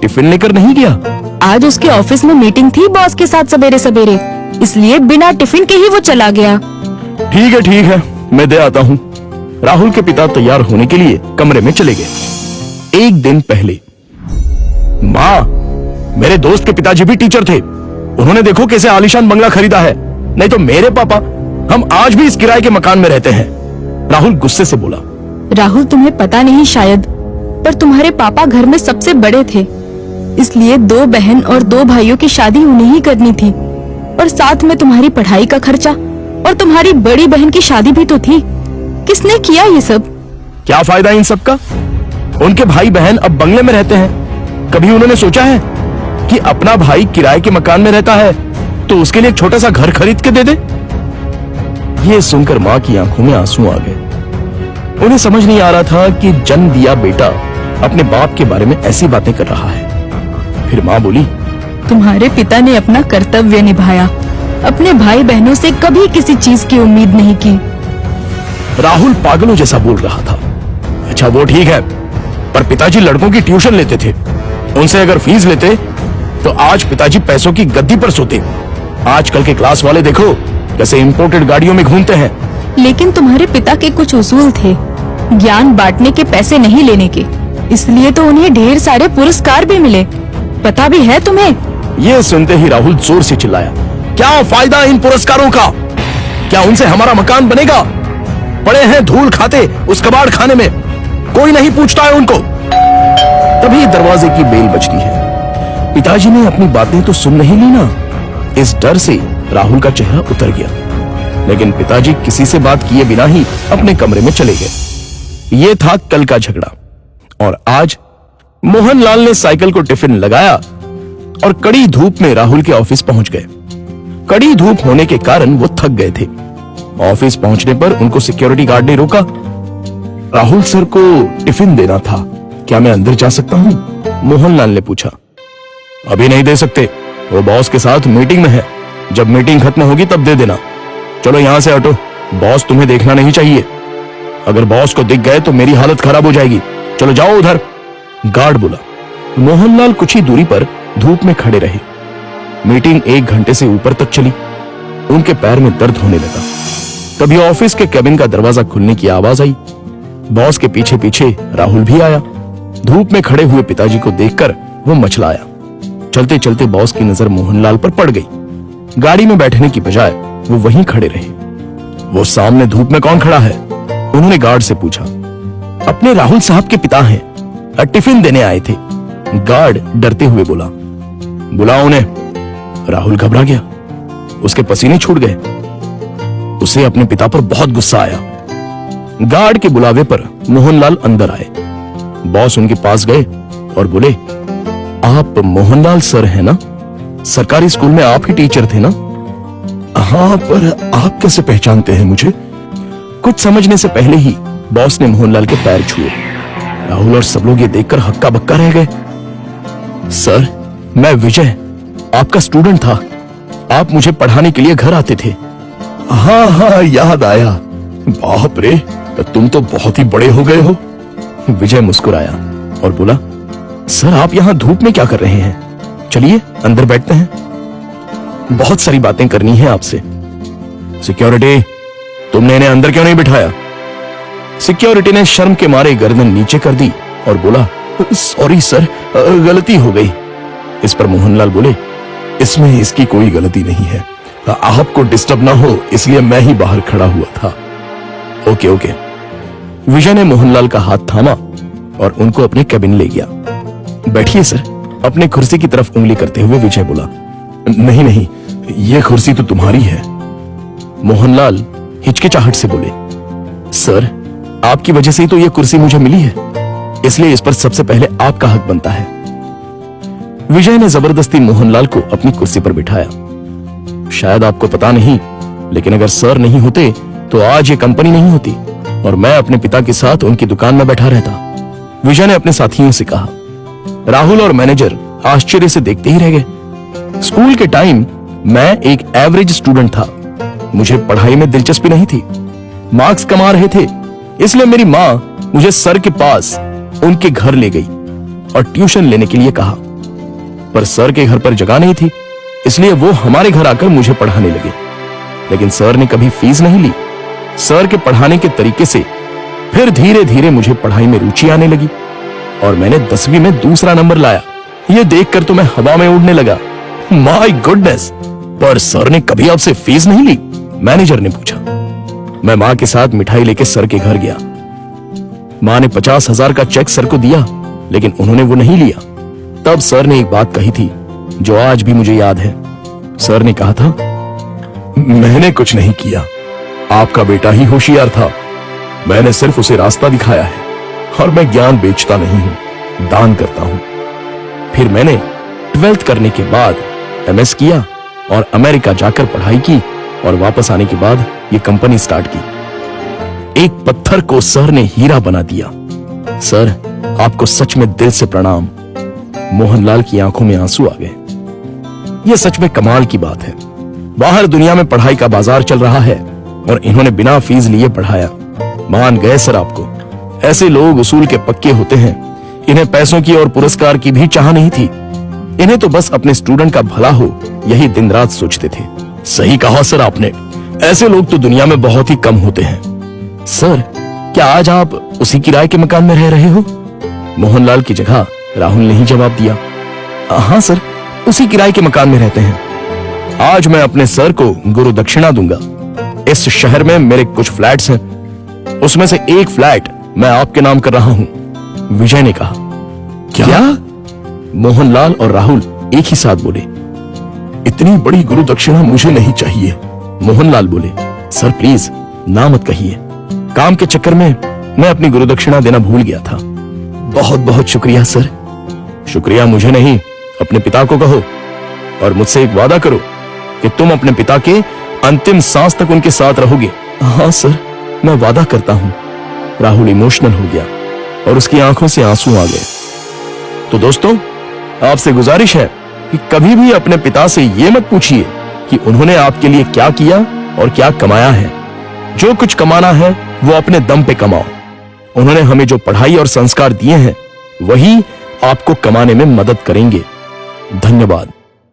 Tiffin लेकर नहीं गया? आज उसके ऑफिस में मीटिंग थी बॉस के साथ सवेरे सवेरे, इसलिए बिना टिफिन के ही वो चला गया। ठीक है, मैं दे आता हूँ। राहुल के पिता तैयार होने के लिए कमरे में चले गए। एक दिन पहले, माँ, मेरे दोस्त के पिताजी भी टीचर थे। उन्होंने देखो कैसे आलीशान बंगला खरीदा है। नहीं तो मेरे पापा, हम आज भी इस किराए के मकान में रहते हैं। राहुल गुस्से से बोला। राहुल, तुम्हें पता नहीं शायद, पर तुम्हारे पापा घर में सबसे बड़े थे, इसलिए 2 बहन और 2 भाइयों की शादी उन्हें ही करनी थी, और साथ में तुम्हारी पढ़ाई का खर्चा, और तुम्हारी बड़ी बहन की शादी भी तो थी। किसने किया ये सब? क्या फायदा इन सब का? उनके भाई बहन अब बंगले में रहते हैं। कभी उन्होंने सोचा है कि अपना भाई किराए के मकान में रहता है तो उसके लिए एक छोटा सा घर खरीद के दे दे? ये सुनकर माँ की आंखों में आंसू आ गए। उन्हें समझ नहीं आ रहा था कि जन्म दिया बेटा अपने बाप के बारे में ऐसी बातें कर रहा है। फिर माँ बोली, तुम्हारे पिता ने अपना कर्तव्य निभाया, अपने भाई बहनों से कभी किसी चीज की उम्मीद नहीं की। राहुल पागलों जैसा बोल रहा था। अच्छा वो ठीक है, पर पिताजी लड़कों की ट्यूशन लेते थे। उनसे अगर फीस लेते तो आज पिताजी पैसों की गद्दी पर सोते। आजकल के क्लास वाले देखो कैसे इंपोर्टेड गाड़ियों में घूमते हैं। लेकिन तुम्हारे पिता के कुछ उसूल थे, ज्ञान बांटने के, पैसे नहीं लेने के, इसलिए तो उन्हें ढेर सारे पुरस्कार भी मिले। पता भी है तुम्हें? ये सुनते ही राहुल जोर से चिल्लाया, क्या फायदा इन पुरस्कारों का? क्या उनसे हमारा मकान बनेगा? पड़े हैं धूल खाते उस कबाड़ खाने में, कोई नहीं पूछता है उनको। तभी दरवाजे की बेल बजती है। पिताजी ने अपनी बातें तो सुन नहीं ली ना। इस डर से राहुल का चेहरा उतर गया, लेकिन पिताजी किसी से बात किए बिना ही अपने कमरे में चले गए। ये था कल का झगड़ा, और आज मोहनलाल ने साइकिल को टिफिन लगाया और कड़ी धूप में राहुल के ऑफिस पहुंच गए। कड़ी धूप होने के कारण वो थक गए थे। ऑफिस पहुंचने पर उनको सिक्योरिटी गार्ड ने रोका। राहुल सर को टिफिन देना था, क्या मैं अंदर जा सकता हूं? मोहनलाल ने पूछा। अभी नहीं दे सकते, वो बॉस के साथ मीटिंग में है। जब मीटिंग खत्म होगी तब दे देना। चलो यहां से हटो, बॉस तुम्हें देखना नहीं चाहिए। अगर बॉस को दिख गए तो मेरी हालत खराब हो जाएगी। चलो जाओ उधर, गार्ड बोला। मोहनलाल कुछ ही दूरी पर धूप में खड़े रहे। मीटिंग 1 घंटे से ऊपर तक चली। उनके पैर में दर्द होने लगा। तभी ऑफिस के केबिन का दरवाजा खुलने की आवाज आई। बॉस के पीछे पीछे राहुल भी आया। धूप में खड़े हुए पिताजी को देखकर वो मचलाया। चलते चलते बॉस की नजर मोहनलाल पर पड़ गई। गाड़ी में बैठने की बजाय वो वहीं खड़े रहे। वो सामने धूप में कौन खड़ा है? उन्होंने गार्ड से पूछा। अपने राहुल साहब के पिता हैं, टिफिन देने आए थे। गार्ड डरते हुए बोला। बुलाओ उन्हें। राहुल घबरा गया, उसके पसीने छूट गए। उसे अपने पिता पर बहुत गुस्सा आया। गार्ड के बुलावे पर मोहनलाल अंदर आए। बॉस उनके पास गए और बोले, आप मोहनलाल सर हैं ना? सरकारी स्कूल में आप ही टीचर थे ना? हाँ, पर आप कैसे पहचानते हैं मुझे? कुछ समझने से पहले ही बॉस ने मोहनलाल के पैर छुए। राहुल और सब लोग ये देखकर हक्का बक्का रह गए। सर, मैं विजय, आपका स्टूडेंट था। आप मुझे पढ़ाने के लिए घर आते थे। हाँ, याद आया। बाप रे, तुम तो बहुत ही बड़े हो गए हो। विजय मुस्कुराया और बोला, सर आप यहाँ धूप में क्या कर रहे हैं? चलिए अंदर बैठते हैं, बहुत सारी बातें करनी है आपसे। सिक्योरिटी, तुमने इन्हें अंदर क्यों नहीं बिठाया? सिक्योरिटी ने शर्म के मारे गर्दन नीचे कर दी और बोला, सॉरी सर, गलती हो गई। इस पर मोहनलाल बोले, इसमें इसकी कोई गलती नहीं है, आपको डिस्टर्ब ना हो इसलिए मैं ही बाहर खड़ा हुआ था। ओके। विजय ने मोहनलाल का हाथ थामा और उनको अपने केबिन ले गया। बैठिए सर, अपने कुर्सी की तरफ उंगली करते हुए विजय बोला। नहीं, ये कुर्सी तो तुम्हारी है। मोहनलाल हिचकिचाहट से बोले, सर आपकी वजह से ही तो ये कुर्सी मुझे मिली है, इसलिए इस पर सबसे पहले आपका हक बनता है। विजय ने जबरदस्ती मोहनलाल को अपनी कुर्सी पर बिठाया। शायद आपको पता नहीं, लेकिन अगर सर नहीं होते तो आज ये कंपनी नहीं होती और मैं अपने पिता के साथ उनकी दुकान में बैठा रहता। विजय ने अपने साथियों से कहा। राहुल और मैनेजर आश्चर्य से देखते ही रह गए। स्कूल के टाइम मैं एक एवरेज स्टूडेंट था। मुझे पढ़ाई में दिलचस्पी नहीं थी। मार्क्स कमा रहे थे, इसलिए मेरी माँ मुझे सर के पास उनके घर ले गई और ट्यूशन लेने के लिए कहा। पर सर के घर पर जगह नहीं थी, इसलिए वो हमारे घर आकर मुझे पढ़ाने लगे। लेकिन सर ने कभी फीस नहीं ली। सर के पढ़ाने के तरीके से फिर धीरे धीरे मुझे पढ़ाई में रुचि आने लगी और मैंने 10वीं में दूसरा नंबर लाया। ये देखकर तो मैं हवा में उड़ने लगा। My goodness! पर सर ने कभी आपसे फीस नहीं ली? मैनेजर ने पूछा। मैं मां के साथ मिठाई लेके सर के घर गया। मां ने 50,000 का चेक सर को दिया, लेकिन उन्होंने वो नहीं लिया। तब सर ने एक बात कही थी जो आज भी मुझे याद है। सर ने कहा था, मैंने कुछ नहीं किया, आपका बेटा ही होशियार था। मैंने सिर्फ उसे रास्ता दिखाया है और मैं ज्ञान बेचता नहीं हूं, दान करता हूं। फिर मैंने 12th करने के बाद MS किया और अमेरिका जाकर पढ़ाई की और वापस आने के बाद ये कंपनी स्टार्ट की। एक पत्थर को सर ने हीरा बना दिया। सर, आपको सच में दिल से प्रणाम। मोहनलाल की आंखों में आंसू आ गए। यह सच में कमाल की बात है। बाहर दुनिया में पढ़ाई का बाजार चल रहा है और इन्होंने बिना फीस लिए पढ़ाया। मान गए सर आपको। ऐसे लोग उसूल के पक्के होते हैं। इन्हें पैसों की और पुरस्कार की भी चाह नहीं थी। इन्हें तो बस अपने स्टूडेंट का भला हो, यही दिन रात सोचते थे। सही कहा सर आपने। ऐसे लोग तो दुनिया में बहुत ही कम होते हैं। सर, क्या आज आप उसी किराए के मकान में रह रहे हो? मोहनलाल की जगह राहुल ने ही जवाब दिया। हाँ सर, उसी किराए के मकान में रहते हैं। आज मैं अपने सर को गुरु दक्षिणा दूंगा। इस शहर में मेरे कुछ फ्लैट्स हैं, उसमें से एक फ्लैट मैं आपके नाम कर रहा हूं। विजय ने कहा। क्या? मोहनलाल और राहुल एक ही साथ बोले। इतनी बड़ी गुरु दक्षिणा मुझे नहीं चाहिए। मोहनलाल बोले, सर प्लीज ना मत कहिए। काम के चक्कर में मैं अपनी गुरु दक्षिणा देना भूल गया था। बहुत बहुत शुक्रिया सर। शुक्रिया मुझे नहीं, अपने पिता को कहो और मुझसे एक वादा करो कि तुम अपने पिता के अंतिम सांस तक उनके साथ रहोगे। हाँ सर, मैं वादा करता हूं। राहुल इमोशनल हो गया और उसकी आंखों से आंसू आ गए। तो दोस्तों, आपसे गुजारिश है कि कभी भी अपने पिता से यह मत पूछिए कि उन्होंने आपके लिए क्या किया और क्या कमाया है। जो कुछ कमाना है वो अपने दम पे कमाओ। उन्होंने हमें जो पढ़ाई और संस्कार दिए हैं वही आपको कमाने में मदद करेंगे। धन्यवाद।